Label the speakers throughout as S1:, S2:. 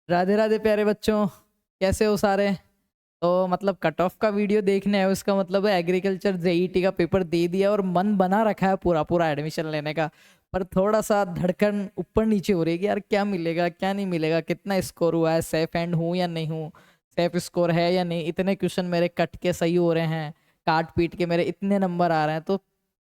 S1: राधे राधे प्यारे बच्चों, कैसे हो सारे। तो मतलब कट ऑफ का वीडियो देखने है, उसका मतलब है एग्रीकल्चर जेईटी का पेपर दे दिया और मन बना रखा है पूरा पूरा एडमिशन लेने का। पर थोड़ा सा धड़कन ऊपर नीचे हो रही है कि यार क्या मिलेगा क्या नहीं मिलेगा, कितना स्कोर हुआ है, सेफ एंड हूँ या नहीं हूँ, सेफ स्कोर है या नहीं, इतने क्वेश्चन मेरे कट के सही हो रहे हैं, काट पीट के मेरे इतने नंबर आ रहे हैं। तो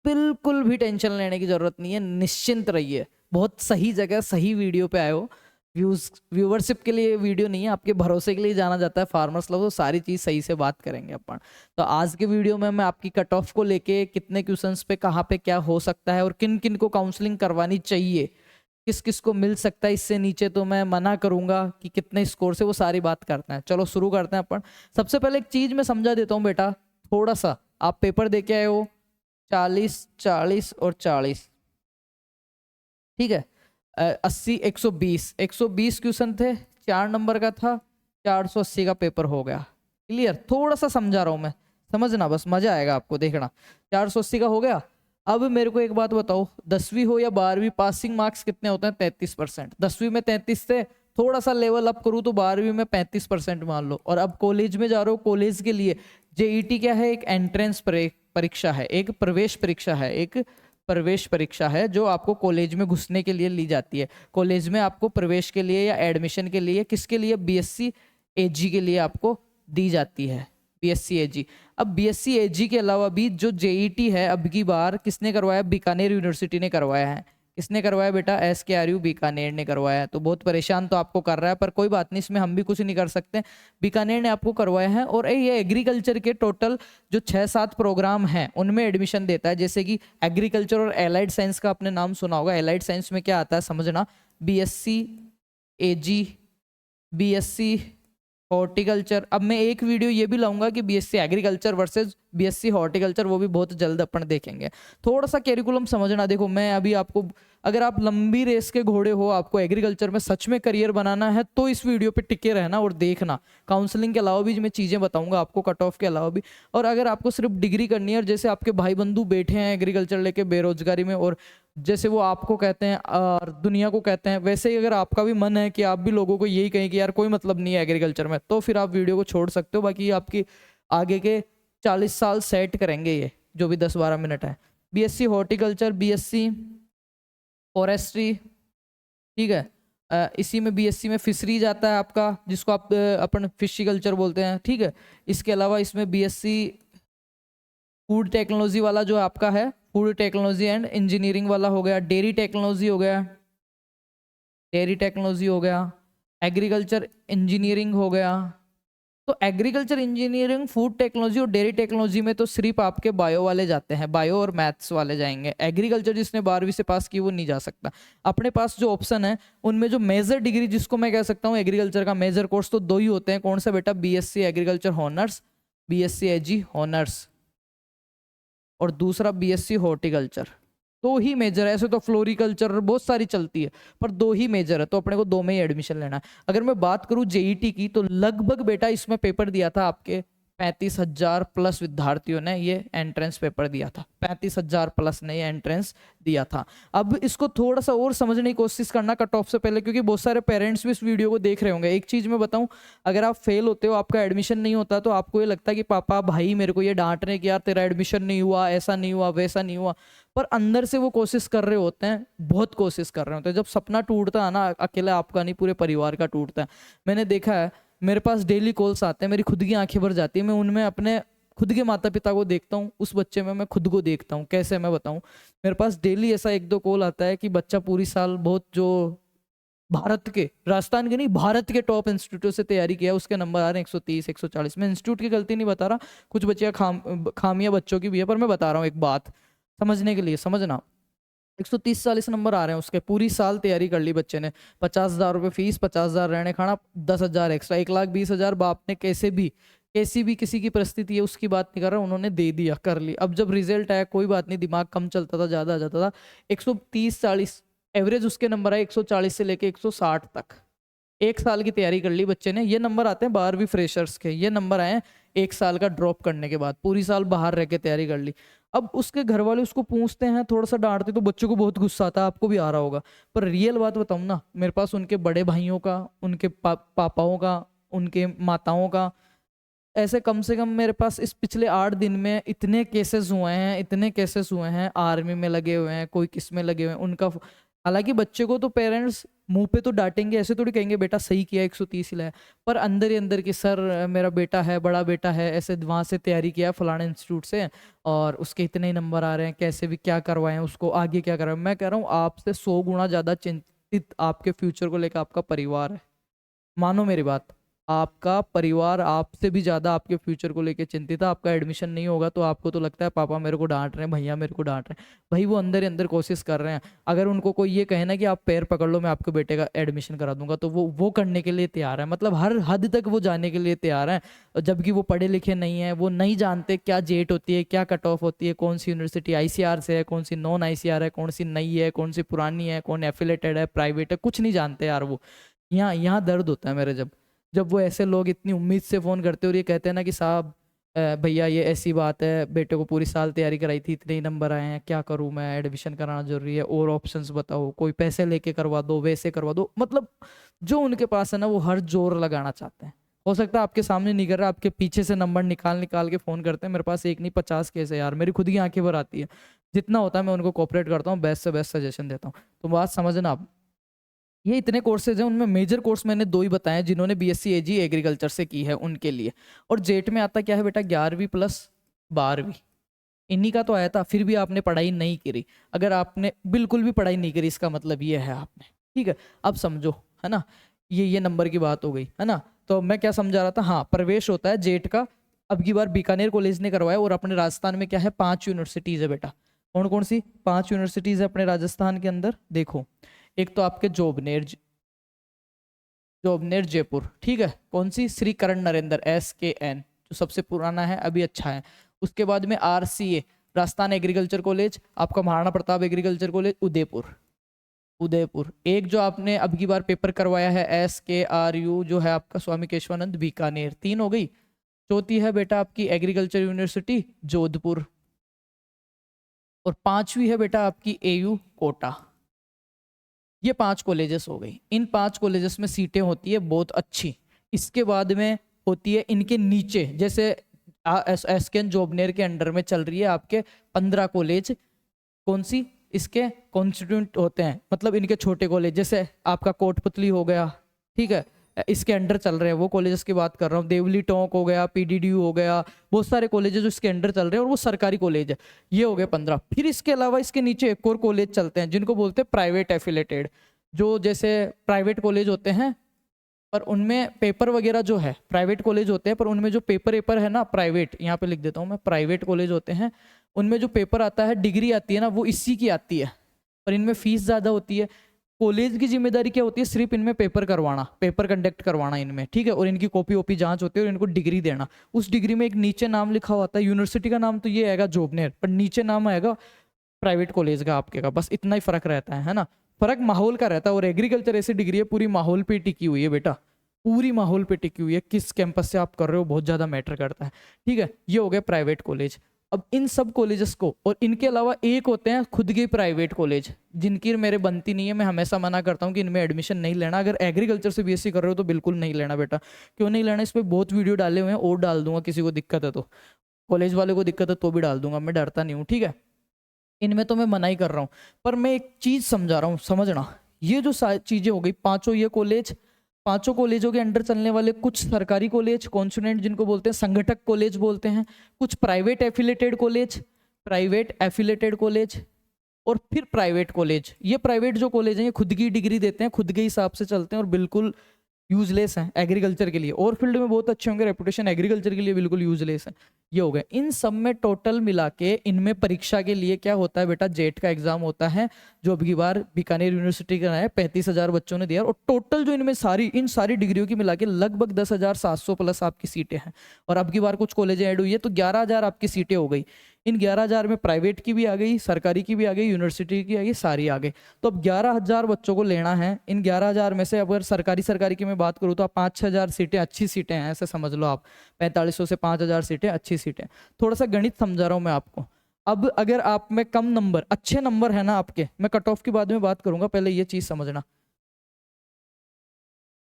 S1: बिल्कुल भी टेंशन लेने की जरूरत नहीं है, निश्चिंत रहिए। बहुत सही जगह सही वीडियो पे आए हो। व्यूवरशिप के लिए वीडियो नहीं है, आपके भरोसे के लिए जाना जाता है फार्मर्स लोग, तो सारी चीज सही से बात करेंगे अपन। तो आज के वीडियो में मैं आपकी कट ऑफ को लेके कितने क्वेश्चंस पे कहाँ पे क्या हो सकता है और किन किन को काउंसलिंग करवानी चाहिए, किस किस को मिल सकता है, इससे नीचे तो मैं मना करूंगा कि कितने स्कोर से, वो सारी बात करते हैं। चलो शुरू करते हैं अपन। सबसे पहले एक चीज मैं समझा देता हूँ बेटा, थोड़ा सा आप पेपर दे के आए हो 40 40 और 40, ठीक है। 80 120 120 क्वेश्चन थे, 4 नंबर का था, 480 का पेपर हो गया। क्लियर, थोड़ा सा समझा रहा हूं मैं, समझना बस, मजा आएगा आपको देखना। 480 का हो गया। अब मेरे को एक बात बताओ, 10वीं हो या 12वीं, पासिंग मार्क्स कितने होते हैं? 33%। 10वीं में 33 थे, थोड़ा सा लेवल अप करूँ तो 12वीं में 35% मान लो। और अब कॉलेज में जा रहे हो, कॉलेज के लिए जेईटी क्या है? एक एंट्रेंस परीक्षा है, एक प्रवेश परीक्षा है, एक प्रवेश परीक्षा है जो आपको कॉलेज में घुसने के लिए ली जाती है। कॉलेज में आपको प्रवेश के लिए या एडमिशन के लिए, किसके लिए? बीएससी एजी के लिए आपको दी जाती है, बीएससी एजी। अब बीएससी एजी के अलावा भी जो जेईटी है, अब की बार किसने करवाया? बीकानेर यूनिवर्सिटी ने करवाया है। किसने करवाया बेटा? SKRU बीकानेर ने करवाया है। तो बहुत परेशान तो आपको कर रहा है, पर कोई बात नहीं, इसमें हम भी कुछ नहीं कर सकते, बीकानेर ने आपको करवाया है। और ये एग्रीकल्चर के टोटल जो 6-7 प्रोग्राम हैं उनमें एडमिशन देता है। जैसे कि एग्रीकल्चर और एलाइड साइंस का आपने नाम सुना होगा। एलाइड साइंस में क्या आता है समझना, बीएससी एजी, बीएससी हॉर्टिकल्चर। अब मैं एक वीडियो ये भी लाऊंगा कि BSc agriculture versus BSc horticulture, वो भी बहुत जल्द अपन देखेंगे। थोड़ा सा कैरिकुलम समझना। देखो मैं अभी आपको, अगर आप लंबी रेस के घोड़े हो, आपको एग्रीकल्चर में सच में करियर बनाना है, तो इस वीडियो पे टिके रहना और देखना। काउंसलिंग के अलावा भी मैं चीजें बताऊंगा आपको, कट ऑफ के अलावा भी। और अगर आपको सिर्फ डिग्री करनी है, और जैसे आपके भाई बंधु बैठे हैं एग्रीकल्चर लेके बेरोजगारी में, और जैसे वो आपको कहते हैं और दुनिया को कहते हैं, वैसे ही अगर आपका भी मन है कि आप भी लोगों को यही कहें कि यार कोई मतलब नहीं है एग्रीकल्चर में, तो फिर आप वीडियो को छोड़ सकते हो। बाकी आपकी आगे के 40 साल सेट करेंगे ये जो भी 10-12 मिनट है। बीएससी हॉर्टिकल्चर, बीएससी फॉरेस्ट्री, ठीक है। इसी में बीएससी में फिशरीज आता है आपका, जिसको आप अपन फिशिकल्चर बोलते हैं, ठीक है। इसके अलावा इसमें बीएससी फूड टेक्नोलॉजी वाला जो आपका है, फूड टेक्नोलॉजी एंड इंजीनियरिंग वाला हो गया, डेयरी टेक्नोलॉजी हो गया, डेयरी टेक्नोलॉजी हो गया, एग्रीकल्चर इंजीनियरिंग हो गया। तो एग्रीकल्चर इंजीनियरिंग, फूड टेक्नोलॉजी और डेयरी टेक्नोलॉजी में तो सिर्फ आपके बायो वाले जाते हैं, बायो और मैथ्स वाले जाएंगे। एग्रीकल्चर जिसने 12वीं से पास की वो नहीं जा सकता। अपने पास जो ऑप्शन है उनमें जो मेजर डिग्री, जिसको मैं कह सकता हूँ एग्रीकल्चर का मेजर कोर्स, तो 2 ही होते हैं। कौन सा बेटा? बीएससी एग्रीकल्चर हॉनर्स, बीएससी एजी हॉनर्स, और दूसरा बीएससी हॉर्टिकल्चर। 2 ही मेजर है, ऐसे तो फ्लोरिकल्चर बहुत सारी चलती है, पर 2 ही मेजर है, तो अपने को 2 में ही एडमिशन लेना है। अगर मैं बात करूं जेईटी की, तो लगभग बेटा इसमें पेपर दिया था आपके 35,000 प्लस विद्यार्थियों ने ये एंट्रेंस पेपर दिया था। 35,000 प्लस ने ये एंट्रेंस दिया था। अब इसको थोड़ा सा और समझने की कोशिश करना कट ऑफ से पहले, क्योंकि बहुत सारे पेरेंट्स भी इस वीडियो को देख रहे होंगे। एक चीज मैं बताऊं, अगर आप फेल होते हो, आपका एडमिशन नहीं होता, तो आपको ये लगता है कि पापा भाई मेरे को ये डांट रहे हैं कि यार तेरा एडमिशन नहीं हुआ, ऐसा नहीं हुआ, वैसा नहीं हुआ। पर अंदर से वो कोशिश कर रहे होते हैं, बहुत कोशिश कर रहे होते हैं। जब सपना टूटता है ना, अकेला आपका नहीं, पूरे परिवार का टूटता है। मैंने देखा है, मेरे पास डेली कॉल्स आते हैं, मेरी खुद की आंखें भर जाती है। मैं उनमें अपने खुद के माता पिता को देखता हूँ, उस बच्चे में मैं खुद को देखता हूँ। कैसे मैं बताऊँ, मेरे पास डेली ऐसा 1-2 कॉल आता है कि बच्चा पूरी साल बहुत, जो भारत के, राजस्थान के नहीं, भारत के टॉप इंस्टीट्यूट से तैयारी किया, उसके नंबर आ रहे हैं 130 140। मैं इंस्टीट्यूट की गलती नहीं बता रहा, कुछ बच्चे खामियां बच्चों की भी है, पर मैं बता रहा हूँ एक बात समझने के लिए, समझना। 130-40 नंबर आ रहे हैं उसके, पूरी साल तैयारी कर ली बच्चे ने। 50,000 रुपये फीस, 50,000 रहने खाना, 10,000 एक्स्ट्रा, 1,20,000 बाप ने कैसे भी, कैसी भी किसी की परिस्थिति है उसकी बात नहीं कर रहा, उन्होंने दे दिया, कर ली। अब जब रिजल्ट आया, कोई बात नहीं, दिमाग कम चलता था, ज्यादा आ जाता था। 130-40 एवरेज उसके नंबर आए, 140 से लेके 160 तक। 1 साल की तैयारी कर ली बच्चे ने। ये नंबर आते हैं 12वीं फ्रेशर्स के, ये नंबर आए हैं 1 साल का ड्रॉप करने के बाद, पूरी साल बाहर रह के तैयारी कर ली। अब उसके घर वाले उसको पूछते हैं, थोड़ा सा डांटते, तो बच्चों को बहुत गुस्सा आता है, आपको भी आ रहा होगा। पर रियल बात बताऊं ना, मेरे पास उनके बड़े भाइयों का, उनके पापाओं का, उनके माताओं का, ऐसे कम से कम मेरे पास इस पिछले 8 दिन में इतने केसेस हुए हैं, इतने केसेस हुए हैं, आर्मी में लगे हुए हैं, कोई किस में लगे हुए हैं उनका। हालांकि बच्चे को तो पेरेंट्स मुंह पे तो डांटेंगे, ऐसे थोड़ी कहेंगे बेटा सही किया 130 ही लाया, पर अंदर ही अंदर की सर मेरा बेटा है, बड़ा बेटा है, ऐसे वहां से तैयारी किया फलाने इंस्टीट्यूट से और उसके इतने ही नंबर आ रहे हैं, कैसे भी क्या करवाएं उसको, आगे क्या करवाएं। मैं कह रहा हूँ आपसे 100 गुना ज्यादा चिंतित आपके फ्यूचर को लेकर आपका परिवार है। मानो मेरी बात, आपका परिवार आपसे भी ज्यादा आपके फ्यूचर को लेके चिंतित है। आपका एडमिशन नहीं होगा तो आपको तो लगता है पापा मेरे को डांट रहे हैं, भैया मेरे को डांट रहे हैं। भाई वो अंदर ही अंदर कोशिश कर रहे हैं। अगर उनको कोई ये कहे ना कि आप पैर पकड़ लो मैं आपके बेटे का एडमिशन करा दूंगा, तो वो करने के लिए तैयार है, मतलब हर हद तक वो जाने के लिए तैयार है। जबकि वो पढ़े लिखे नहीं है, वो नहीं जानते क्या जेट होती है, क्या कट ऑफ होती है, कौन सी यूनिवर्सिटी ICR से है, कौन सी नॉन ICR है, कौन सी नई है, कौन सी पुरानी है, कौन एफिलेटेड है, प्राइवेट है, कुछ नहीं जानते यार वो। यहाँ दर्द होता है मेरे, जब वो ऐसे लोग इतनी उम्मीद से फ़ोन करते और ये कहते हैं ना कि साहब भैया ये ऐसी बात है, बेटे को पूरी साल तैयारी कराई थी, इतने ही नंबर आए हैं, क्या करूं मैं, एडमिशन कराना जरूरी है, और ऑप्शंस बताओ, कोई पैसे लेके करवा दो, वैसे करवा दो। मतलब जो उनके पास है ना वो हर जोर लगाना चाहते हैं। हो सकता है आपके सामने नहीं कर रहा, आपके पीछे से नंबर निकाल निकाल के फ़ोन करते हैं। मेरे पास एक नहीं 50 केस है यार, मेरी खुद की आंखें भर आती है। जितना होता है मैं उनको कोऑपरेट करता हूँ, बेस्ट से बेस्ट सजेशन देता हूँ। तो बात समझना आप, ये इतने कोर्सेज हैं, उनमें मेजर कोर्स मैंने 2 ही बताए हैं जिन्होंने BSc AG एग्रीकल्चर से की है उनके लिए। और जेट में आता क्या है बेटा, 11वीं प्लस 12वीं, इन्हीं का तो आया था। फिर भी आपने पढ़ाई नहीं करी। अगर आपने बिल्कुल भी पढ़ाई नहीं करी, इसका मतलब ये है आपने, ठीक है। अब समझो, है ना, ये नंबर की बात हो गई, है ना। तो मैं क्या समझा रहा था, हाँ प्रवेश होता है जेट का। अब की बार बीकानेर कॉलेज ने करवाया, और अपने राजस्थान में क्या है, 5 यूनिवर्सिटीज है बेटा। कौन कौन सी 5 यूनिवर्सिटीज है अपने राजस्थान के अंदर, देखो। एक तो आपके जोबनेर जयपुर, ठीक है। कौन सी, श्री करण नरेंद्र SKN, जो सबसे पुराना है, अभी अच्छा है। उसके बाद में RCA राजस्थान एग्रीकल्चर कॉलेज, आपका महाराणा प्रताप एग्रीकल्चर कॉलेज उदयपुर। एक जो आपने अब की बार पेपर करवाया है SKRU, जो है आपका स्वामी केशवानंद बीकानेर, 3 हो गई। चौथी है बेटा आपकी एग्रीकल्चर यूनिवर्सिटी जोधपुर, और 5वीं है बेटा आपकी AU कोटा। ये 5 कॉलेजेस हो गई। इन 5 कॉलेजेस में सीटें होती है बहुत अच्छी। इसके बाद में होती है इनके नीचे, जैसे SKN जोबनेर के अंडर में चल रही है आपके 15 कॉलेज। कौन सी, इसके कॉन्स्टिट्यूंट होते हैं, मतलब इनके छोटे कॉलेज, जैसे आपका कोटपुतली हो गया, ठीक है, इसके अंडर चल रहे हैं वो कॉलेजेस की बात कर रहा हूँ। देवली टोंक हो गया, PDDU हो गया, बहुत सारे कॉलेज जो इसके अंडर चल रहे हैं, और वो सरकारी कॉलेज है। ये हो गए 15। फिर इसके अलावा इसके नीचे एक और कॉलेज चलते हैं जिनको बोलते हैं प्राइवेट एफिलेटेड, जो जैसे प्राइवेट कॉलेज होते हैं पर उनमें पेपर वगैरह जो है, प्राइवेट कॉलेज होते हैं पर उनमें जो पेपर है ना, प्राइवेट, यहाँ पे लिख देता हूँ मैं, प्राइवेट कॉलेज होते हैं, उनमें जो पेपर आता है, डिग्री आती है ना, वो इसी की आती है, पर इनमें फीस ज़्यादा होती है। कॉलेज की जिम्मेदारी क्या होती है, सिर्फ इनमें पेपर करवाना, पेपर कंडक्ट करवाना इनमें, ठीक है, और इनकी कॉपी वॉपी जांच होती है और इनको डिग्री देना। उस डिग्री में एक नीचे नाम लिखा होता है, यूनिवर्सिटी का नाम तो ये आएगा जोबनेर, पर नीचे नाम आएगा प्राइवेट कॉलेज का आपके का, बस इतना ही फर्क रहता है ना। फर्क माहौल का रहता है। और एग्रीकल्चर ऐसी डिग्री है पूरी माहौल पे टिकी हुई है बेटा, पूरी माहौल पे टिकी हुई है। किस कैंपस से आप कर रहे हो बहुत ज़्यादा मैटर करता है, ठीक है। ये हो गए प्राइवेट कॉलेज। अब इन सब कॉलेजेस को, और इनके अलावा एक होते हैं खुद के प्राइवेट कॉलेज, जिनकी मेरे बनती नहीं है। मैं हमेशा मना करता हूँ कि इनमें एडमिशन नहीं लेना। अगर एग्रीकल्चर से BSc कर रहे हो तो बिल्कुल नहीं लेना बेटा। क्यों नहीं लेना, इस पर बहुत वीडियो डाले हुए हैं, और डाल दूंगा, किसी को दिक्कत है तो, कॉलेज वाले को दिक्कत है तो भी डाल दूंगा, मैं डरता नहीं हूँ, ठीक है। इनमें तो मैं मना ही कर रहा हूँ, पर मैं एक चीज़ समझा रहा हूँ, समझना। ये जो चीज़ें हो गई पांचों, ये कॉलेज, पांचों कॉलेजों के अंडर चलने वाले कुछ सरकारी कॉलेज, कॉन्सोनेंट जिनको बोलते हैं, संगठक कॉलेज बोलते हैं, कुछ प्राइवेट एफिलेटेड कॉलेज, और फिर प्राइवेट कॉलेज। ये प्राइवेट जो कॉलेज हैं ये खुद की डिग्री देते हैं, खुद के हिसाब से चलते हैं, और बिल्कुल यूजलेस हैं एग्रीकल्चर के लिए। और फील्ड में बहुत अच्छे होंगे, रेपुटेशन एग्रीकल्चर के लिए बिल्कुल यूजलेस है। ये हो गए। इन सब में टोटल मिला के इनमें परीक्षा के लिए क्या होता है बेटा, जेट का एग्जाम होता है, जो अब की बार बीकानेर यूनिवर्सिटी का है, 35,000 बच्चों ने दिया। और टोटल जो इनमें इन सारी डिग्रियों की मिला के लगभग 10,700 प्लस आपकी सीटें हैं। और अब की बार कुछ कॉलेज ऐड हुई है तो 11,000 आपकी सीटें हो गई। इन 11,000 में प्राइवेट की भी आ गई, सरकारी की भी आ गई, यूनिवर्सिटी की आ गई, सारी आ गई। तो अब 11,000 बच्चों को लेना है। इन 11,000 में से अगर सरकारी की मैं बात करूँ तो 5,000 सीटें अच्छी सीटें हैं, ऐसे समझ लो आप। 4500 से 5,000 सीटें अच्छी सीटें। थोड़ा सा गणित समझा रहा हूँ मैं आपको। अब अगर आप में कम नंबर, अच्छे नंबर है ना आपके, मैं कट ऑफ की बाद में बात करूंगा, पहले ये चीज समझना।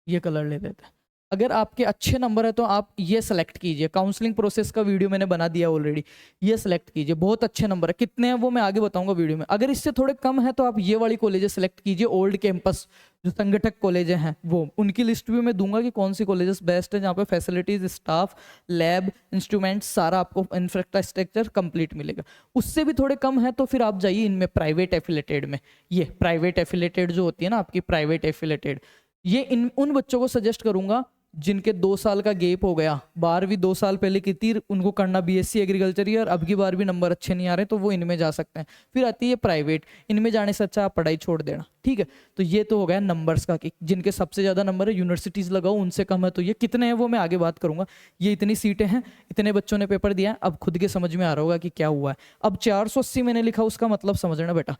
S1: ये कलर ले लेते हैं। अगर आपके अच्छे नंबर है तो आप ये सेलेक्ट कीजिए। काउंसलिंग प्रोसेस का वीडियो मैंने बना दिया ऑलरेडी, ये सेलेक्ट कीजिए। बहुत अच्छे नंबर है, कितने हैं वो मैं आगे बताऊंगा वीडियो में। अगर इससे थोड़े कम है तो आप ये वाली कॉलेजेस सेलेक्ट कीजिए, ओल्ड कैंपस जो संगठक कॉलेज हैं वो। उनकी लिस्ट भी मैं दूंगा कि कौन सी कॉलेजेस बेस्ट है, जहाँ पे फैसिलिटीज, स्टाफ, लैब, इंस्ट्रूमेंट, सारा आपको इंफ्रास्ट्रक्चर कंप्लीट मिलेगा। उससे भी थोड़े कम है तो फिर आप जाइए इनमें प्राइवेट एफिलेटेड में। ये प्राइवेट एफिलेटेड जो होती है ना आपकी, प्राइवेट एफिलेटेड, ये इन उन बच्चों को सजेस्ट करूंगा जिनके 2 साल का गैप हो गया। 12वीं 2 साल पहले की थी, उनको करना बीएससी एग्रीकल्चर ही, और अब की बार भी नंबर अच्छे नहीं आ रहे तो वो इनमें जा सकते हैं। फिर आती है प्राइवेट, इनमें जाने से अच्छा आप पढ़ाई छोड़ देना, ठीक है। तो ये तो हो गया नंबर्स का कि जिनके सबसे ज्यादा नंबर है यूनिवर्सिटीज लगाओ, उनसे कम है तो ये कितने हैं वो मैं आगे बात करूंगा। ये इतनी सीटें हैं, इतने बच्चों ने पेपर दिया, अब खुद के समझ में आ रहा होगा कि क्या हुआ है। अब 480 मैंने लिखा, उसका मतलब समझना बेटा।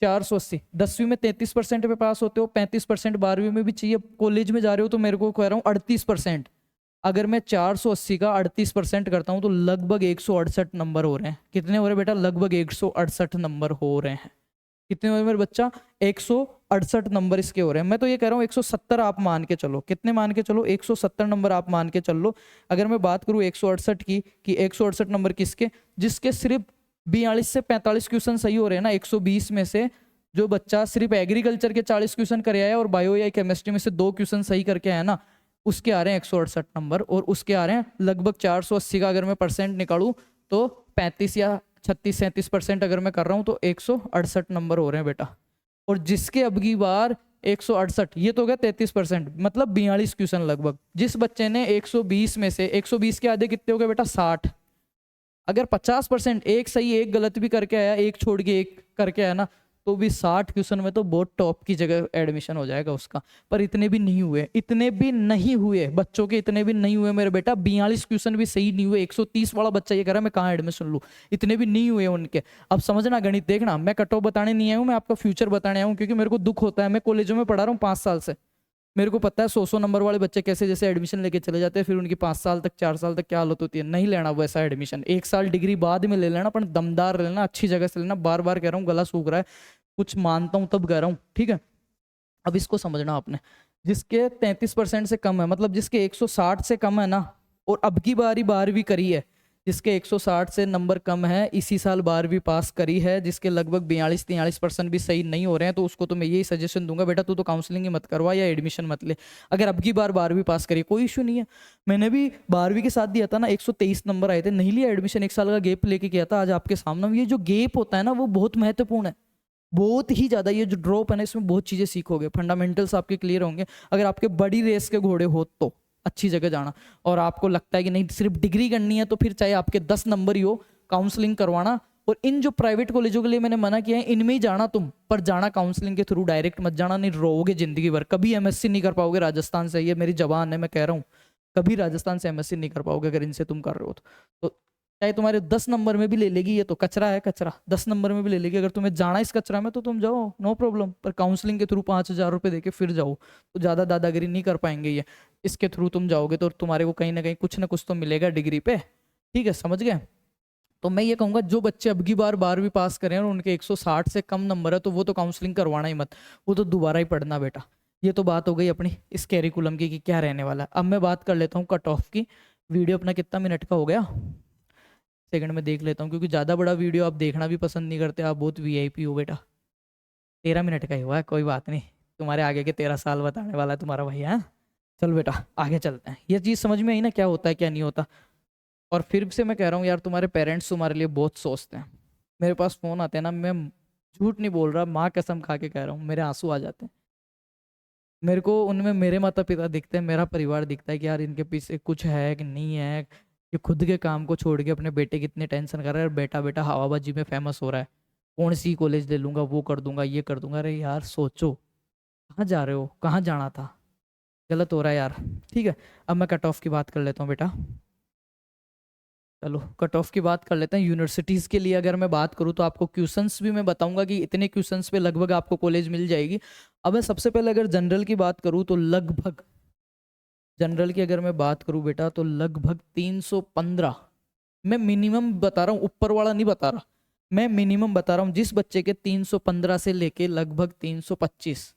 S1: 480, 10वीं में 33% पे पास होते हो, 35% 12वीं में भी चाहिए। कॉलेज में जा रहे हो तो मेरे को कह रहा हूँ 38%। अगर मैं 480 का 38% करता हूँ तो लगभग 168 नंबर हो रहे हैं। कितने हो रहे हैं बेटा? लगभग 168 नंबर हो रहे हैं। कितने हो रहे मेरे बच्चा? 168 नंबर इसके हो रहे हैं। मैं तो ये कह रहा हूँ 170 आप मान के चलो। कितने मान के चलो? 170 नंबर आप मान के चल लो। अगर मैं बात करूँ 168 की, कि 168 नंबर किसके? जिसके सिर्फ 42 से 45 क्वेश्चन सही हो रहे हैं ना 120 में से। जो बच्चा सिर्फ एग्रीकल्चर के 40 क्वेश्चन कर आया है और बायो या केमिस्ट्री में से 2 क्वेश्चन सही करके आया ना, उसके आ रहे हैं 168 नंबर। और उसके आ रहे हैं लगभग 480 का अगर मैं परसेंट निकालूं तो 35 या 36-37% अगर मैं कर रहा हूं तो 168 नंबर हो रहे हैं बेटा। और जिसके अब की बार 168, ये तो हो गया 33%, मतलब 42 क्वेश्चन लगभग। जिस बच्चे ने 120 में से 120 के आधे कितने हो गए बेटा? 60। अगर 50%, एक सही एक गलत भी करके आया, एक छोड़ के एक करके आया ना, तो भी 60 क्वेश्चन में तो बहुत टॉप की जगह एडमिशन हो जाएगा उसका। पर इतने भी नहीं हुए, इतने भी नहीं हुए बच्चों के, इतने भी नहीं हुए मेरे बेटा। 42 क्वेश्चन भी सही नहीं हुए। 130 वाला बच्चा ये कह रहा है मैं कहाँ एडमिशन लूँ, इतने भी नहीं हुए उनके। अब समझना गणित, देखना, मैं कट ऑफ बताने नहीं आया हूँ, मैं आपका फ्यूचर बताने आया हूँ। क्योंकि मेरे को दुख होता है, मैं कॉलेजों में पढ़ा रहा हूँ 5 साल से, मेरे को पता है 100 नंबर वाले बच्चे कैसे जैसे एडमिशन लेके चले जाते हैं, फिर उनकी 5 साल तक 4 साल तक क्या हालत होती है। नहीं लेना वैसा एडमिशन, 1 साल डिग्री बाद में ले लेना, पर दमदार लेना, अच्छी जगह से लेना। बार बार कह रहा हूँ, गला सूख रहा है, कुछ मानता हूँ तब कह रहा हूँ, ठीक है। अब इसको समझना आपने, जिसके 33% से कम है, मतलब जिसके 160 से कम है ना, और अब की बारी 12वीं करी है, जिसके 160 से नंबर कम है, इसी साल 12वीं पास करी है, जिसके लगभग 42-43% भी सही नहीं हो रहे हैं, तो उसको तो मैं यही सजेशन दूंगा, बेटा तू तो काउंसलिंग ही मत करवा या एडमिशन मत ले। अगर अब की बार 12वीं पास करी, कोई इशू नहीं है। मैंने भी 12वीं के साथ दिया था ना, 123 नंबर आए थे, नहीं लिया एडमिशन, 1 साल का गैप लेके किया था। आज आपके सामने ये जो गैप होता है ना, वो बहुत महत्वपूर्ण है, बहुत ही ज्यादा। ये जो ड्रॉप है ना, इसमें बहुत चीजें सीखोगे, फंडामेंटल्स आपके क्लियर होंगे। अगर आपके बड़ी रेस के घोड़े हो तो अच्छी जगह जाना, और आपको लगता है कि नहीं सिर्फ डिग्री करनी है, तो फिर चाहे आपके 10 नंबर ही हो, काउंसलिंग करवाना। और इन जो प्राइवेट कॉलेजों के लिए मैंने मना किया है, इनमें ही जाना तुम, पर जाना काउंसलिंग के थ्रू, डायरेक्ट मत जाना, नहीं रोओगे जिंदगी भर। कभी एमएससी नहीं कर पाओगे राजस्थान से, ये मेरी जबान है, मैं कह रहा हूँ, कभी राजस्थान से एमएससी नहीं कर पाओगे अगर इनसे तुम कर रहे हो तो चाहे तुम्हारे 10 नंबर में भी ले लेगी, ये तो कचरा है, कचरा 10 नंबर में भी ले लेगी। अगर तुम्हें जाना इस कचरा में तो तुम जाओ, नो प्रॉब्लम, पर काउंसलिंग के थ्रू 5,000 रुपये देके फिर जाओ, तो ज़्यादा दादागिरी नहीं कर पाएंगे ये। इसके थ्रू तुम जाओगे तो तुम्हारे को कहीं ना कहीं कुछ ना कुछ तो मिलेगा डिग्री पे, ठीक है, समझ गए। तो मैं ये कहूँगा, जो बच्चे अब की बार 12वीं पास करें और उनके 160 से कम नंबर है, तो वो तो काउंसलिंग करवाना ही मत, वो तो दोबारा ही पढ़ना बेटा। ये तो बात हो गई अपनी इस कैरिकुलम की कि क्या रहने वाला है। अब मैं बात कर लेता हूँ कट ऑफ की। वीडियो अपना कितना मिनट का हो गया, सेकंड में देख लेता हूँ, क्योंकि ज़्यादा बड़ा वीडियो आप देखना भी पसंद नहीं करते, आप बहुत वीआईपी हो बेटा। 13 मिनट का ही हुआ है, कोई बात नहीं, तुम्हारे आगे के 13 साल बताने वाला है तुम्हारा भैया, हाँ? चल बेटा आगे चलते हैं। ये चीज़ समझ में आई ना, क्या होता है क्या नहीं होता। और फिर से मैं कह रहा हूँ यार, तुम्हारे पेरेंट्स तुम्हारे लिए बहुत सोचते हैं। मेरे पास फ़ोन आते हैं ना, मैं झूठ नहीं बोल रहा, माँ कसम खा के कह रहा हूँ, मेरे आंसू आ जाते हैं। मेरे को उनमें मेरे माता पिता दिखते हैं, मेरा परिवार दिखता है कि यार इनके पीछे कुछ है कि नहीं है। ये खुद के काम को छोड़ के अपने बेटे की इतनी टेंशन कर रहा है, और बेटा बेटा हवाबाजी में फेमस हो रहा है, कौन सी कॉलेज ले लूंगा, वो कर दूंगा, ये कर दूंगा। अरे यार सोचो, कहाँ जा रहे हो, कहाँ जाना था, गलत हो रहा है यार, ठीक है। अब मैं कट ऑफ की बात कर लेता हूँ बेटा। चलो कट ऑफ की बात कर लेते हैं। यूनिवर्सिटीज़ के लिए अगर मैं बात करूँ तो आपको क्वेश्चंस भी मैं बताऊंगा कि इतने क्वेश्चंस पे लगभग आपको कॉलेज मिल जाएगी। अब मैं सबसे पहले अगर जनरल की बात करूँ तो लगभग, जनरल की अगर मैं बात करूँ बेटा तो लगभग 315, मैं मिनिमम बता रहा हूँ, ऊपर वाला नहीं बता रहा, मैं मिनिमम बता रहा हूँ। जिस बच्चे के 315 से लेके लगभग 325,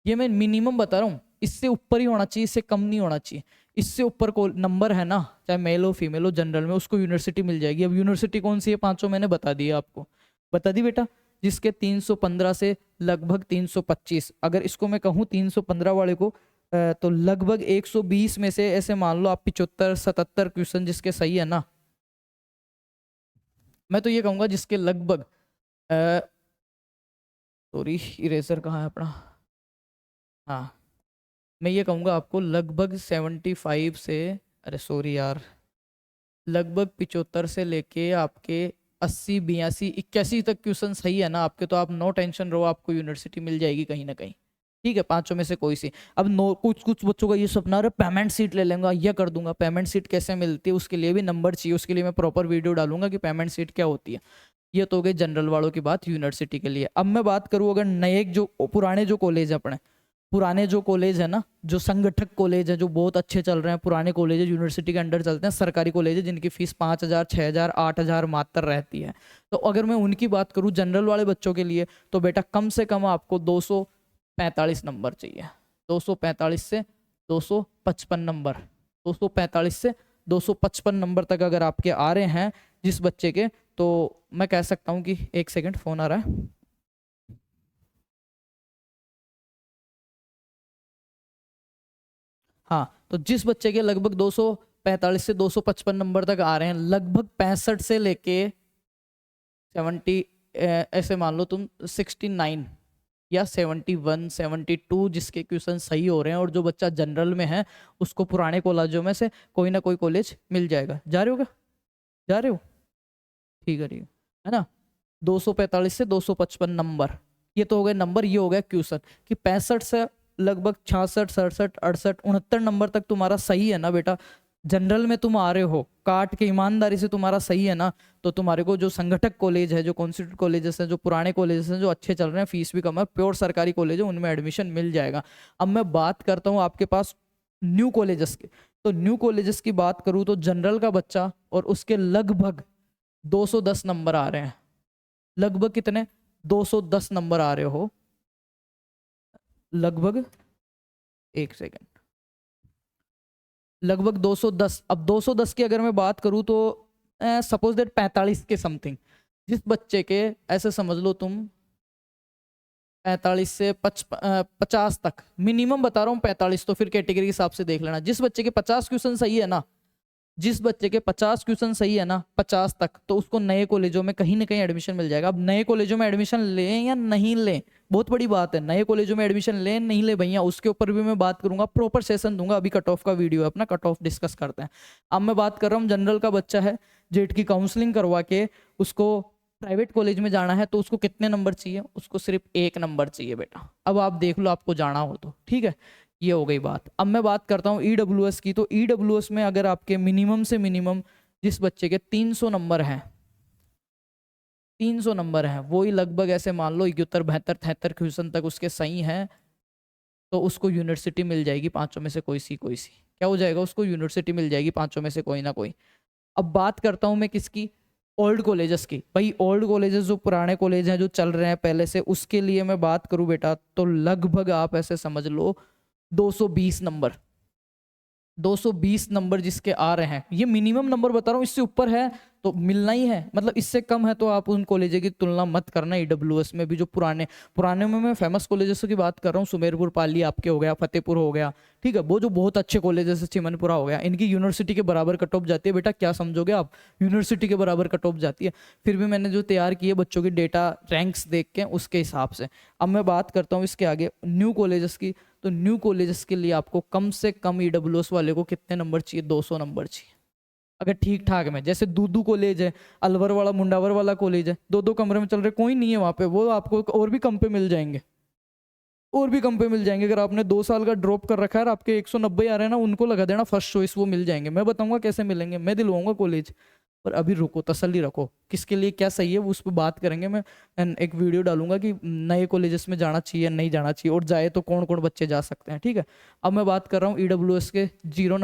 S1: ये मैं मिनिमम बता रहा हूँ, इससे ऊपर ही होना चाहिए, इससे कम नहीं होना चाहिए। इससे ऊपर को नंबर है ना, चाहे मेल हो फीमेल हो, जनरल में उसको यूनिवर्सिटी मिल जाएगी। अब यूनिवर्सिटी कौन सी है, पांचों मैंने बता दिया आपको, बता दी बेटा। जिसके 315 से लगभग 325, अगर इसको मैं कहूँ 315 वाले को तो लगभग 120 में से ऐसे मान लो आप 75-77 क्वेश्चन जिसके सही है ना, मैं तो ये कहूँगा जिसके लगभग सॉरी इरेजर कहाँ है अपना, हाँ मैं ये कहूँगा आपको लगभग 75 से, अरे सॉरी यार, लगभग 75 से लेके आपके 80, 82, 81 तक क्वेश्चन सही है ना आपके, तो आप नो टेंशन रहो, आपको यूनिवर्सिटी मिल जाएगी कहीं ना कहीं। ठीक है, पांचों में से कोई सी। अब नो कुछ कुछ बच्चों का ये सपना रहा पेमेंट सीट ले लेंगे, यह कर दूंगा। पेमेंट सीट कैसे मिलती है उसके लिए भी नंबर चाहिए, उसके लिए मैं प्रॉपर वीडियो डालूंगा कि पेमेंट सीट क्या होती है। ये तो हो गई जनरल वालों की बात यूनिवर्सिटी के लिए। अब मैं बात करूँ अगर नए जो पुराने जो कॉलेज है अपने, पुराने जो कॉलेज है ना, जो संगठक कॉलेज है जो बहुत अच्छे चल रहे हैं, पुराने कॉलेज यूनिवर्सिटी के अंडर चलते हैं, सरकारी कॉलेज है जिनकी फीस 5,000, 6,000, 8,000 मात्र रहती है। तो अगर मैं उनकी बात करूँ जनरल वाले बच्चों के लिए, तो बेटा कम से कम आपको 245 नंबर चाहिए। 245 से 255 नंबर, 245 से 255 नंबर तक अगर आपके आ रहे हैं जिस बच्चे के, तो मैं कह सकता हूँ कि, एक सेकेंड फोन आ रहा है, हाँ, तो जिस बच्चे के लगभग 245 से 255 नंबर तक आ रहे हैं, लगभग 65 से लेके 70, ऐसे मान लो तुम 69 या 71, 72 जिसके क्वेश्चन सही हो रहे हैं, और जो बच्चा जनरल में है उसको पुराने कॉलेजों में से कोई ना कोई कॉलेज मिल जाएगा। जा रहे हो क्या, जा रहे हो, ठीक है ठीक है ना। 245 से 255 नंबर, ये तो हो गए नंबर, ये हो गया क्वेश्चन कि 65 से लगभग 66, 67, 68, 69 नंबर तक तुम्हारा सही है ना बेटा, जनरल में तुम आ रहे हो, काट के ईमानदारी से तुम्हारा सही है ना, तो तुम्हारे को जो संगठक कॉलेज है, जो कॉन्स्टिट्यूट कॉलेजेस हैं, जो पुराने कॉलेजेस हैं, जो अच्छे चल रहे हैं, फीस भी कम है, प्योर सरकारी कॉलेज है, उनमें एडमिशन मिल जाएगा। अब मैं बात करता हूँ आपके पास न्यू कॉलेजेस की, तो न्यू कॉलेजेस की बात करूँ तो जनरल का बच्चा और उसके लगभग 210 नंबर आ रहे हैं। लगभग कितने, 210 नंबर आ रहे हो, लगभग, एक सेकेंड, लगभग 210। अब 210 की अगर मैं बात करूं तो सपोज दैट 45 के समथिंग जिस बच्चे के, ऐसे समझ लो तुम 45 से 50 तक, मिनिमम बता रहा हूँ 45, तो फिर कैटेगरी के हिसाब से देख लेना। जिस बच्चे के 50 क्वेश्चन सही है ना, जिस बच्चे के 50 क्वेश्चन सही है ना 50 तक, तो उसको नए कॉलेजों में कहीं ना कहीं एडमिशन मिल जाएगा। अब नए कॉलेजों में एडमिशन लें या नहीं लें, बहुत बड़ी बात है, नए कॉलेजों में एडमिशन लें नहीं ले भैया, उसके ऊपर भी मैं बात करूंगा, प्रॉपर सेशन दूंगा। अभी कट ऑफ का वीडियो है अपना, कट ऑफ डिस्कस करते हैं। अब मैं बात कर रहा हूँ जनरल का बच्चा है, जेट की काउंसलिंग करवा के उसको प्राइवेट कॉलेज में जाना है, तो उसको कितने नंबर चाहिए, उसको सिर्फ 1 नंबर चाहिए बेटा। अब आप देख लो आपको जाना हो तो, ठीक है, ये हो गई बात। अब मैं बात करता हूँ ईडब्ल्यूएस की, तो ईडब्ल्यूएस में अगर आपके मिनिमम से मिनिमम जिस बच्चे के 300 नंबर हैं, 300 नंबर हैं, वो ही लगभग ऐसे मान लो 71, 72, 73 क्वेश्चन तक उसके सही हैं, तो उसको यूनिवर्सिटी मिल जाएगी पांचों में से कोई सी, कोई सी क्या हो जाएगा, उसको यूनिवर्सिटी मिल जाएगी पांचों में से कोई ना कोई। अब बात करता हूँ मैं किसकी, ओल्ड कॉलेजेस की। भाई ओल्ड कॉलेजेस जो पुराने कॉलेज हैं जो चल रहे हैं पहले से, उसके लिए मैं बात करूँ बेटा तो लगभग आप ऐसे समझ लो 220 नंबर, 220 नंबर जिसके आ रहे हैं, ये मिनिमम नंबर बता रहा हूँ, इससे ऊपर है तो मिलना ही है, मतलब इससे कम है तो आप उन कॉलेज की तुलना मत करना। ईडब्ल्यूएस में भी जो पुराने पुराने में मैं फेमस कॉलेजेस की बात कर रहा हूँ, सुमेरपुर पाली आपके हो गया, फतेहपुर हो गया, ठीक है, वो जो बहुत अच्छे कॉलेजेस है, चिमनपुरा हो गया, इनकी यूनिवर्सिटी के बराबर कट ऑफ जाती है बेटा। क्या समझोगे आप, यूनिवर्सिटी के बराबर कट ऑफ जाती है। फिर भी मैंने जो तैयार किए बच्चों की डेटा रैंक्स देख के उसके हिसाब से। अब मैं बात करता हूँ इसके आगे न्यू कॉलेजेस की, तो न्यू कॉलेजेस के लिए आपको कम से कम ईडब्ल्यूएस वाले को कितने नंबर चाहिए, 200 नंबर चाहिए। अगर ठीक ठाक में, जैसे दूदू कॉलेज है, अलवर वाला, मुंडावर वाला कॉलेज है, 2-2 कमरे में चल रहे, कोई नहीं है वहाँ पे, वो आपको और भी कम पे मिल जाएंगे। और भी कम पे मिल जाएंगे। अगर आपने 2 साल का ड्रॉप कर रखा है और आपके 190 आ रहे हैं ना, उनको लगा देना फर्स्ट चॉइस, वो मिल जाएंगे। मैं बताऊंगा कैसे मिलेंगे, मैं दिलवाऊंगा कॉलेज। पर अभी रुको, तसल्ली रखो, किसके लिए क्या सही है वो उस पर बात करेंगे। मैं एक वीडियो डालूंगा कि नए कॉलेजेस में जाना चाहिए नहीं जाना चाहिए, और जाए तो कौन कौन बच्चे जा सकते हैं, ठीक है। अब मैं बात कर रहा हूँ EWS के 0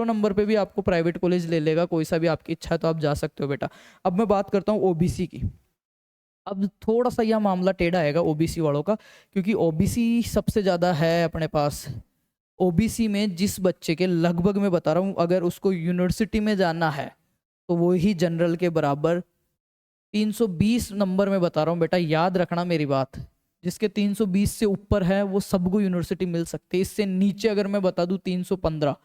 S1: नंबर पे भी आपको प्राइवेट कॉलेज ले लेगा कोई सा भी, आपकी इच्छा है तो आप जा सकते हो बेटा। अब मैं बात करता हूँ OBC की। अब थोड़ा सा यह मामला टेढ़ा आएगा OBC वालों का, क्योंकि OBC सबसे ज़्यादा है अपने पास। OBC में जिस बच्चे के लगभग मैं बता रहा हूँ, अगर उसको यूनिवर्सिटी में जाना है तो वो ही जनरल के बराबर 320 नंबर में बता रहा हूँ बेटा, याद रखना मेरी बात। जिसके 320 से ऊपर है वो सबको यूनिवर्सिटी मिल सकती है। इससे नीचे अगर मैं बता दूँ 315,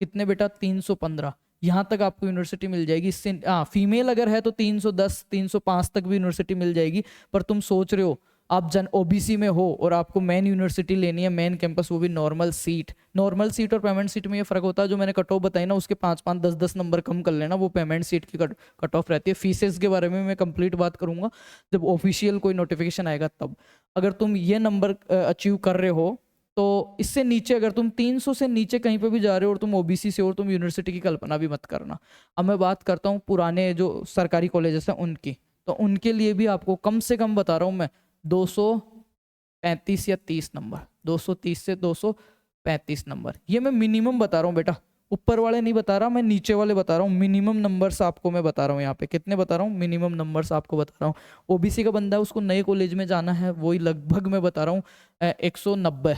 S1: कितने बेटा 315, यहाँ तक आपको यूनिवर्सिटी मिल जाएगी। इससे फीमेल अगर है तो 310 305 तक भी यूनिवर्सिटी मिल जाएगी। पर तुम सोच रहे हो आप OBC में हो और आपको मेन यूनिवर्सिटी लेनी है, मेन कैंपस, वो भी नॉर्मल सीट। नॉर्मल सीट और पेमेंट सीट में ये फर्क होता है, जो मैंने कट ऑफ बताई ना उसके 5-5 10-10 नंबर कम कर लेना, वो पेमेंट सीट की कट ऑफ रहती है। फीसेस के बारे में मैं कंप्लीट बात करूंगा जब ऑफिशियल कोई नोटिफिकेशन आएगा तब। अगर तुम ये नंबर अचीव कर रहे हो तो इससे नीचे, अगर तुम 300 से नीचे कहीं पे भी जा रहे हो और तुम OBC से हो, और तुम यूनिवर्सिटी की कल्पना भी मत करना। अब मैं बात करता हूँ पुराने जो सरकारी कॉलेजेस हैं उनकी, तो उनके लिए भी आपको कम से कम बता रहा हूँ मैं 235 या 30 नंबर, 230 से 235 नंबर, ये मैं मिनिमम बता रहा हूँ बेटा। ऊपर वाले नहीं बता रहा मैं, नीचे वाले बता रहा हूँ। मिनिमम नंबर्स आपको मैं बता रहा हूँ यहाँ पे, कितने बता रहा हूँ, मिनिमम नंबर्स आपको बता रहा हूँ। OBC का बंदा है, उसको नए कॉलेज में जाना है, वही लगभग मैं बता रहा हूँ 190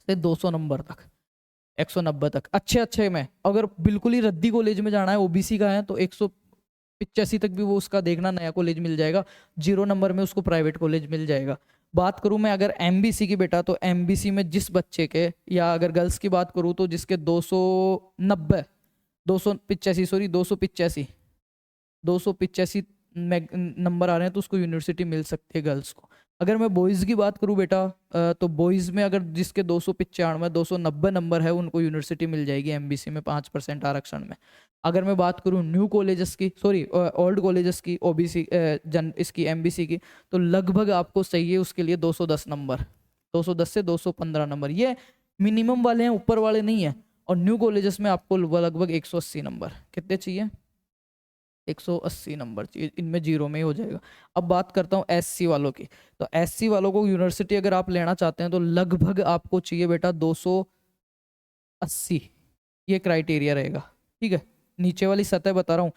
S1: से 200 नंबर तक, 190 तक अच्छे अच्छे में। अगर बिल्कुल ही रद्दी कॉलेज में जाना है, OBC का है, तो 185 तक भी वो उसका देखना नया कॉलेज मिल जाएगा। 0 नंबर में उसको प्राइवेट कॉलेज मिल जाएगा। बात करूं मैं अगर MBC की बेटा, तो MBC में जिस बच्चे के, या अगर गर्ल्स की बात करूं तो जिसके 285 285 नंबर आ रहे हैं तो उसको यूनिवर्सिटी मिल सकती है गर्ल्स को। अगर मैं बॉयज़ की बात करूं बेटा, तो बॉयज़ में अगर जिसके 295 290 नंबर है उनको यूनिवर्सिटी मिल जाएगी MBC में 5% आरक्षण में। अगर मैं बात करूं न्यू कॉलेजेस की, सॉरी ओल्ड कॉलेजेस की, OBC इसकी MBC की, तो लगभग आपको चाहिए उसके लिए 210 नंबर, 210 से 215 नंबर, ये मिनिमम वाले हैं, ऊपर वाले नहीं है। और न्यू कॉलेजेस में आपको लगभग 180 नंबर, कितने चाहिए, 180 नंबर चाहिए, इनमें 0 में ही हो जाएगा। अब बात करता हूँ SC वालों की, तो SC वालों को यूनिवर्सिटी अगर आप लेना चाहते हैं तो लगभग आपको चाहिए बेटा 280, ये क्राइटेरिया रहेगा, ठीक है। नीचे वाली सतह बता रहा हूँ,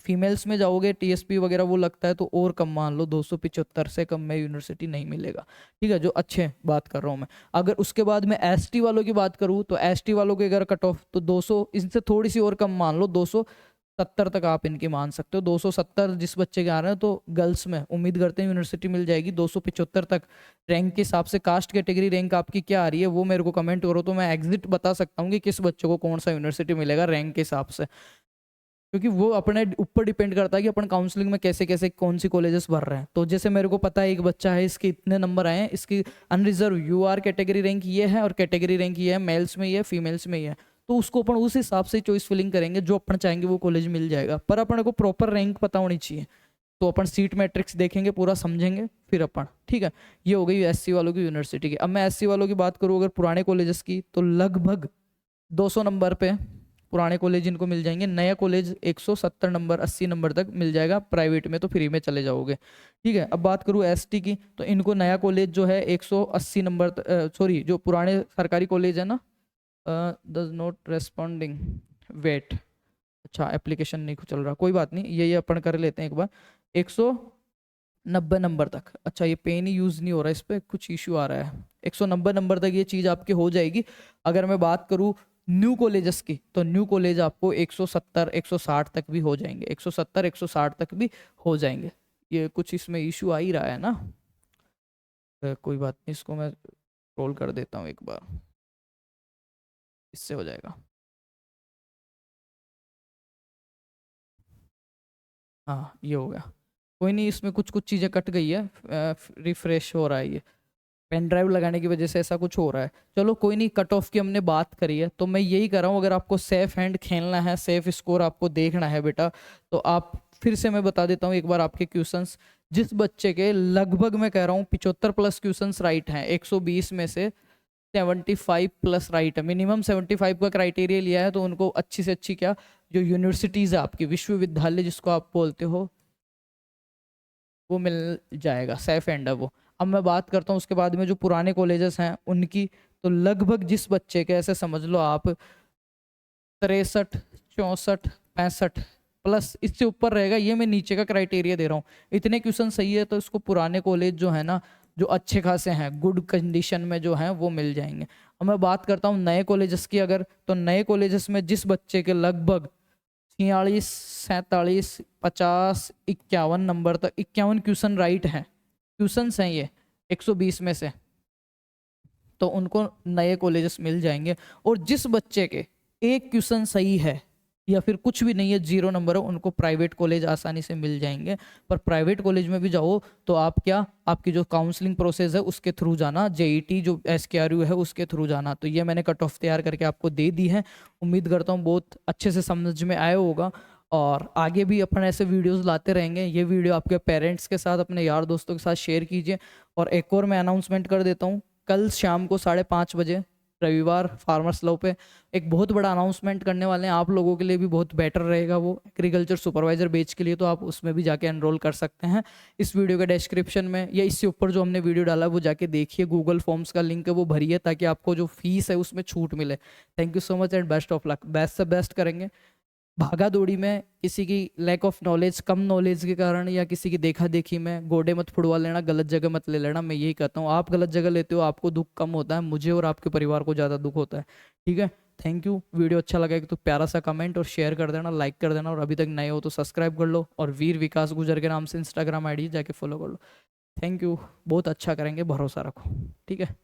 S1: फीमेल्स में जाओगे TSP वगैरह वो लगता है तो और कम मान लो, 275 से कम में यूनिवर्सिटी नहीं मिलेगा, ठीक है, जो अच्छे बात कर रहा हूँ मैं। अगर उसके बाद मैं ST वालों की बात करूँ तो ST वालों की अगर कट ऑफ तो 200, इनसे थोड़ी सी और कम मान लो, 270 तक आप इनकी मान सकते हो। 270 जिस बच्चे के आ रहे हैं तो गर्ल्स में उम्मीद करते हैं यूनिवर्सिटी मिल जाएगी। 275 तक रैंक के हिसाब से, कास्ट कैटेगरी रैंक आपकी क्या आ रही है वो मेरे को कमेंट करो, तो मैं एग्जिट बता सकता हूँ कि किस बच्चे को कौन सा यूनिवर्सिटी मिलेगा रैंक के हिसाब से, क्योंकि वो अपने ऊपर डिपेंड करता है कि अपन काउंसलिंग में कैसे कैसे कौन सी कॉलेजेस भर रहे हैं। तो जैसे मेरे को पता है एक बच्चा है, इसके इतने नंबर आए हैं, इसकी अनरिजर्व UR कैटेगरी रैंक ये है और कैटेगरी रैंक ये है, मेल्स में ये है, फीमेल्स में ये है, तो उसको अपन उस हिसाब से चॉइस फिलिंग करेंगे, जो अपन चाहेंगे वो कॉलेज मिल जाएगा। पर अपन को प्रॉपर रैंक पता होनी चाहिए, तो अपन सीट मैट्रिक्स देखेंगे, पूरा समझेंगे फिर अपन, ठीक है। ये हो गई SC वालों की यूनिवर्सिटी की। अब मैं SC वालों की बात करूँ अगर पुराने कॉलेजेस की, तो लगभग 200 नंबर पे पुराने कॉलेज इनको मिल जाएंगे। नया कॉलेज 170 नंबर 80 नंबर तक मिल जाएगा, प्राइवेट में तो फ्री में चले जाओगे, ठीक है। अब बात करूँ ST की, तो इनको नया कॉलेज जो है 180 नंबर, सॉरी जो पुराने सरकारी कॉलेज है ना, डज नॉट रेस्पॉन्डिंग, वेट, अच्छा एप्लीकेशन नहीं चल रहा, कोई बात नहीं, ये अपन कर लेते हैं एक बार। 190 नंबर तक, अच्छा ये पेन ही यूज़ नहीं हो रहा, इस पर कुछ इशू आ रहा है। 190 नंबर तक ये चीज़ आपकी हो जाएगी। अगर मैं बात करूँ न्यू कॉलेजेस की, तो न्यू कॉलेज आपको 170 160 तक भी हो जाएंगे, 170 160 तक भी हो जाएंगे। ये कुछ इसमें इशू आ ही रहा है ना, कोई बात नहीं, इसको मैं रोल कर देता हूँ एक बार, इससे हो जाएगा। हाँ ये हो गया, कोई नहीं, इसमें कुछ कुछ चीज़ें कट गई है, रिफ्रेश हो रहा है, ये पेन ड्राइव लगाने की वजह से ऐसा कुछ हो रहा है। चलो कोई नहीं, कट ऑफ की हमने बात करी है, तो मैं यही कर रहा हूँ, अगर आपको सेफ हैंड खेलना है, सेफ स्कोर आपको देखना है बेटा, तो आप फिर से मैं बता देता हूँ एक बार आपके क्वेश्चंस। जिस बच्चे के लगभग मैं कह रहा हूँ 75 प्लस क्वेश्चंस राइट हैं, 120 में से 75 प्लस राइट है, मिनिमम 75 का क्राइटेरिया लिया है, तो उनको अच्छी से अच्छी क्या जो यूनिवर्सिटीज़ है आपकी, विश्वविद्यालय जिसको आप बोलते हो, वो मिल जाएगा, सेफ एंड है वो। अब मैं बात करता हूँ उसके बाद में जो पुराने कॉलेजेस हैं उनकी, तो लगभग जिस बच्चे के ऐसे समझ लो आप 63, 64, 65 प्लस, इससे ऊपर रहेगा, ये मैं नीचे का क्राइटेरिया दे रहा हूँ, इतने क्वेश्चन सही है तो इसको पुराने कॉलेज जो है ना, जो अच्छे खासे हैं, गुड कंडीशन में जो हैं वो मिल जाएंगे। अब मैं बात करता हूँ नए कॉलेजेस की अगर, तो नए कॉलेजेस में जिस बच्चे के लगभग 46, 47, 50, 51 नंबर तक, 51 क्वेश्चन राइट हैं, क्वेश्चन हैं ये 120 में से, तो उनको नए कॉलेजेस मिल जाएंगे। और जिस बच्चे के एक क्वेश्चन सही है या फिर कुछ भी नहीं है, 0 नंबर है, उनको प्राइवेट कॉलेज आसानी से मिल जाएंगे। पर प्राइवेट कॉलेज में भी जाओ तो आप क्या, आपकी जो काउंसलिंग प्रोसेस है उसके थ्रू जाना, जेईटी जो SKRU है उसके थ्रू जाना। तो ये मैंने कट ऑफ तैयार करके आपको दे दी है, उम्मीद करता हूँ बहुत अच्छे से समझ में आया होगा, और आगे भी अपन ऐसे वीडियोस लाते रहेंगे। ये वीडियो आपके पेरेंट्स के साथ, अपने यार दोस्तों के साथ शेयर कीजिए। और एक और मैं अनाउंसमेंट कर देता हूँ, कल शाम को 5:30 बजे रविवार फार्मर्स लॉ पे एक बहुत बड़ा अनाउंसमेंट करने वाले हैं, आप लोगों के लिए भी बहुत बेटर रहेगा वो, एग्रीकल्चर सुपरवाइजर बैच के लिए, तो आप उसमें भी जाके एनरोल कर सकते हैं। इस वीडियो के डिस्क्रिप्शन में या इससे ऊपर जो हमने वीडियो डाला वो जाके देखिए, गूगल फॉर्म्स का लिंक है वो भरिए, ताकि आपको जो फीस है उसमें छूट मिले। Thank you so much and best of luck, best से बेस्ट करेंगे। भागा दौड़ी में किसी की लैक ऑफ नॉलेज, कम नॉलेज के कारण या किसी की देखा देखी में गोडे मत फुड़वा लेना, गलत जगह मत ले लेना। मैं यही कहता हूँ, आप गलत जगह लेते हो आपको दुख कम होता है, मुझे और आपके परिवार को ज़्यादा दुख होता है। ठीक है, थैंक यू। वीडियो अच्छा लगा तो प्यारा सा कमेंट और शेयर कर देना, लाइक कर देना, और अभी तक नए हो तो सब्सक्राइब कर लो, और वीर विकास गुजर के नाम से इंस्टाग्राम ID जाके फॉलो कर लो। थैंक यू, बहुत अच्छा करेंगे, भरोसा रखो। ठीक है।